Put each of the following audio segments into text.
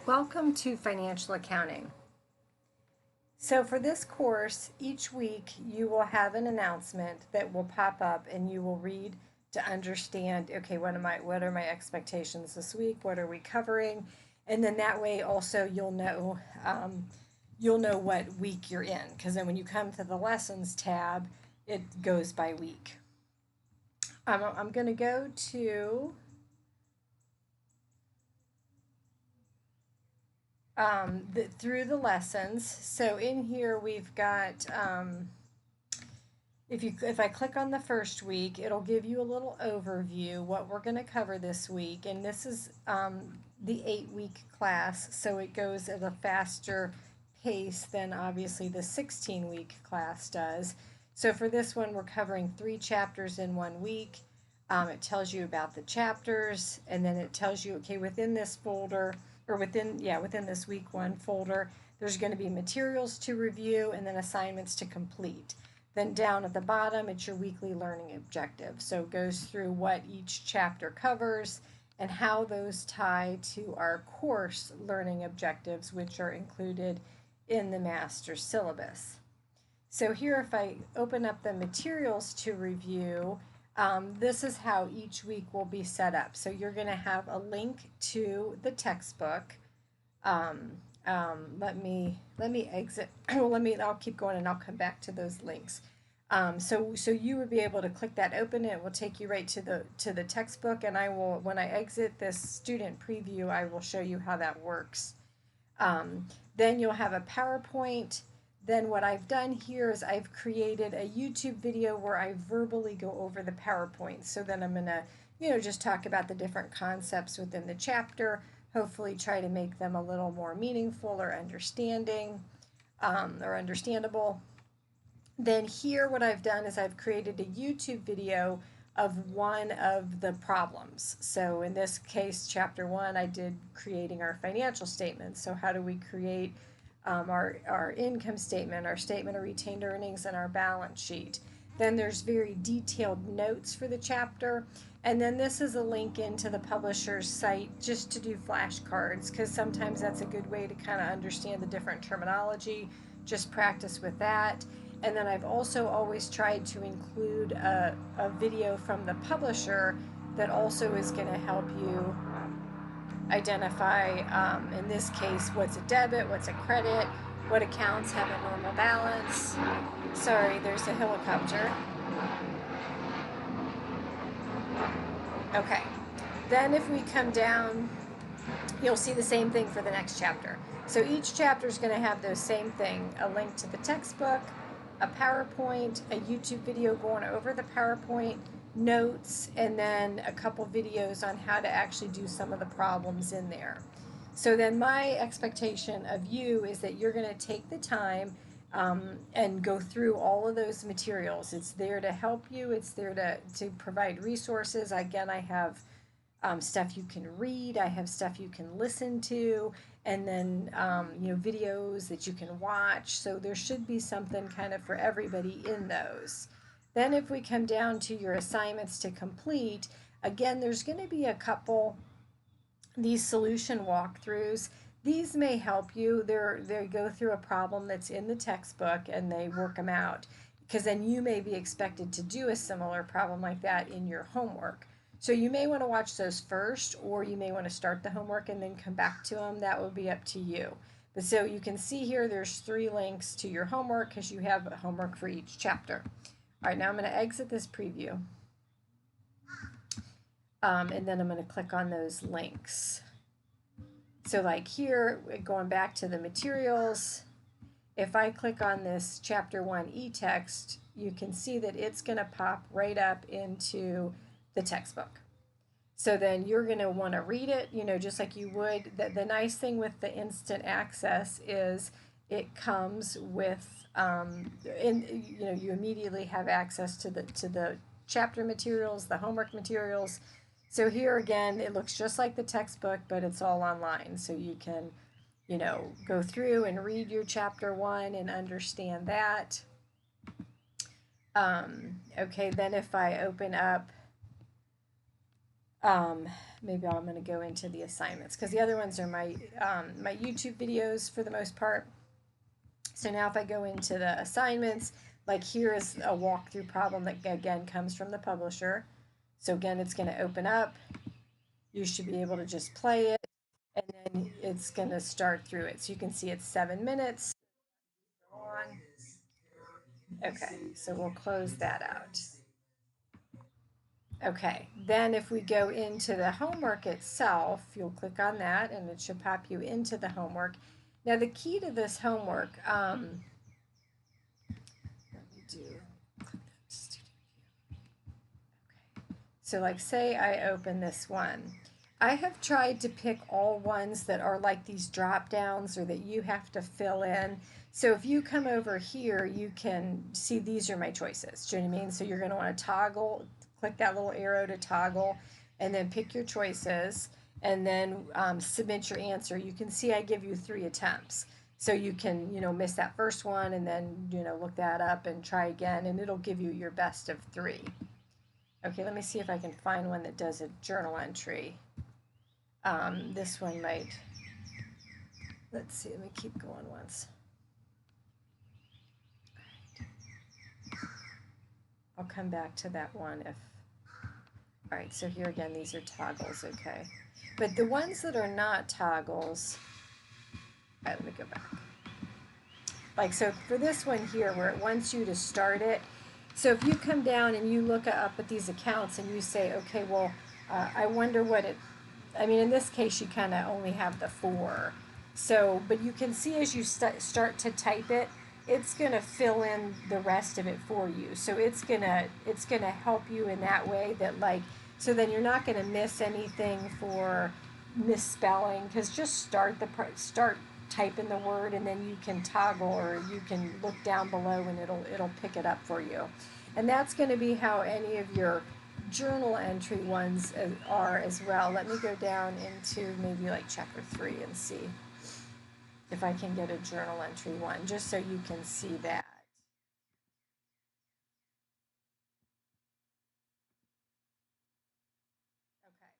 Welcome to Financial Accounting. So for this course, each week you will have an announcement that will pop up and you will read to understand, okay, what are my expectations this week? What are we covering? And then that way also you'll know what week you're in, because then when you come to the lessons tab, it goes by week. I'm going to go to through the lessons. So in here we've got, if I click on the first week, it'll give you a little overview what we're going to cover this week, and this is the 8-week class, so it goes at a faster pace than obviously the 16-week class does. So for this one, we're covering 3 chapters in 1 week. It tells you about the chapters, and then it tells you, okay, within this folder, or within this week 1 folder, there's going to be materials to review and then assignments to complete. Then down at the bottom, it's your weekly learning objective. So it goes through what each chapter covers and how those tie to our course learning objectives, which are included in the master syllabus. So here, if I open up the materials to review, this is how each week will be set up. So you're going to have a link to the textbook. Let me exit. I'll keep going and I'll come back to those links. So you would be able to click that open. It will take you right to the textbook, and I will, when I exit this student preview, I will show you how that works. Then you'll have a PowerPoint. Then what I've done here is I've created a YouTube video where I verbally go over the PowerPoint. So then I'm going to, just talk about the different concepts within the chapter, hopefully try to make them a little more meaningful or understandable. Then here what I've done is I've created a YouTube video of one of the problems. So in this case, chapter 1, I did creating our financial statements. So how do we create our income statement, our statement of retained earnings, and our balance sheet. Then there's very detailed notes for the chapter. And then this is a link into the publisher's site just to do flashcards, because sometimes that's a good way to kind of understand the different terminology. Just practice with that. And then I've also always tried to include a video from the publisher that also is going to help you identify, in this case, what's a debit, what's a credit, what accounts have a normal balance. Sorry, there's a helicopter. Okay, then if we come down, you'll see the same thing for the next chapter. So each chapter is going to have those same thing: a link to the textbook, a PowerPoint, a YouTube video going over the PowerPoint, notes, and then a couple videos on how to actually do some of the problems in there. So then my expectation of you is that you're going to take the time and go through all of those materials. It's there to help you. It's there to provide resources. Again, I have stuff you can read. I have stuff you can listen to, and then videos that you can watch. So there should be something kind of for everybody in those. Then if we come down to your assignments to complete, again, there's going to be a couple, these solution walkthroughs. These may help you. They go through a problem that's in the textbook and they work them out, because then you may be expected to do a similar problem like that in your homework. So you may want to watch those first, or you may want to start the homework and then come back to them. That would be up to you. But so you can see here there's 3 links to your homework, because you have homework for each chapter. All right, now I'm going to exit this preview. And then I'm going to click on those links. So like here, going back to the materials, if I click on this chapter 1 e-text, you can see that it's going to pop right up into the textbook. So then you're going to want to read it, just like you would. The nice thing with the instant access is it comes with, you immediately have access to the chapter materials, the homework materials. So here again, it looks just like the textbook, but it's all online. So you can, go through and read your chapter 1 and understand that. Okay, then if I open up Maybe I'm going to go into the assignments because the other ones are my my YouTube videos for the most part. So now if I go into the assignments, like here is a walkthrough problem that again comes from the publisher. So again, it's going to open up. You should be able to just play it, and then it's going to start through it. So you can see it's 7 minutes long. Okay, so we'll close that out. Okay, then if we go into the homework itself, you'll click on that and it should pop you into the homework. Now the key to this homework, let me do, click that student view. Okay, so like say I open this one. I have tried to pick all ones that are like these drop downs or that you have to fill in. So if you come over here, you can see these are my choices. Do you know what I mean? So you're going to want to toggle, click that little arrow to toggle, and then pick your choices, and then submit your answer. You can see I give you 3 attempts. So you can, miss that first one and then, look that up and try again, and it'll give you your best of 3. Okay, let me see if I can find one that does a journal entry. This one might, let's see, let me keep going once. I'll come back to that one if, all right, so here again, these are toggles, okay. But the ones that are not toggles, all right, let me go back. Like, so for this one here, where it wants you to start it, so if you come down and you look up at these accounts and you say, okay, well, I wonder what it, I mean, in this case, you kind of only have the 4. So, but you can see as you start to type it, it's going to fill in the rest of it for you. So it's going to help you in that way that like, so then you're not going to miss anything for misspelling, because just start typing the word and then you can toggle or you can look down below and it'll pick it up for you. And that's going to be how any of your journal entry ones are as well. Let me go down into maybe like chapter 3 and see if I can get a journal entry one, just so you can see that. Okay.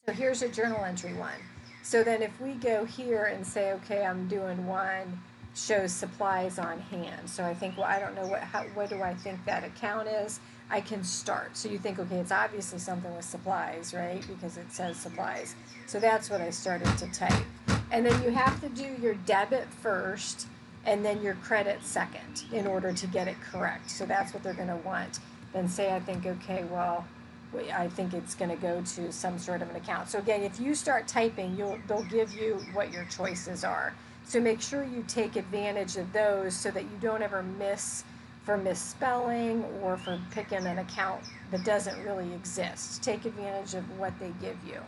So here's a journal entry one. So then if we go here and say, okay, I'm doing one, shows supplies on hand. So I think, well, I don't know what do I think that account is? I can start. So you think, okay, it's obviously something with supplies, right? Because it says supplies. So that's what I started to type. And then you have to do your debit first and then your credit second in order to get it correct. So that's what they're going to want. Then say, I think, okay, well, I think it's going to go to some sort of an account. So again, if you start typing, they'll give you what your choices are. So make sure you take advantage of those so that you don't ever miss for misspelling or for picking an account that doesn't really exist. Take advantage of what they give you.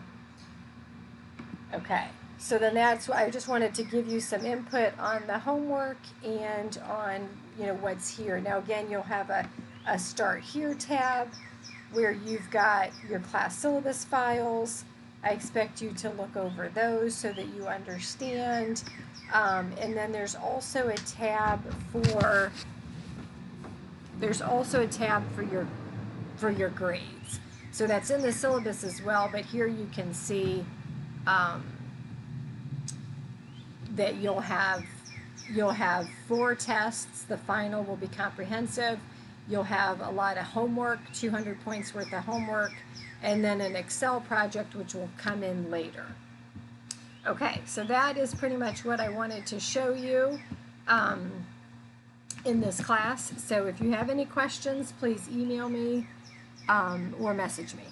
Okay, so then that's why I just wanted to give you some input on the homework and on what's here. Now again, you'll have a Start Here tab where you've got your class syllabus files. I expect you to look over those so that you understand. And then there's also a tab for your grades. So that's in the syllabus as well, but here you can see that you'll have 4 tests. The final will be comprehensive. You'll have a lot of homework, 200 points worth of homework, and then an Excel project which will come in later. Okay, so that is pretty much what I wanted to show you in this class. So if you have any questions, please email me or message me.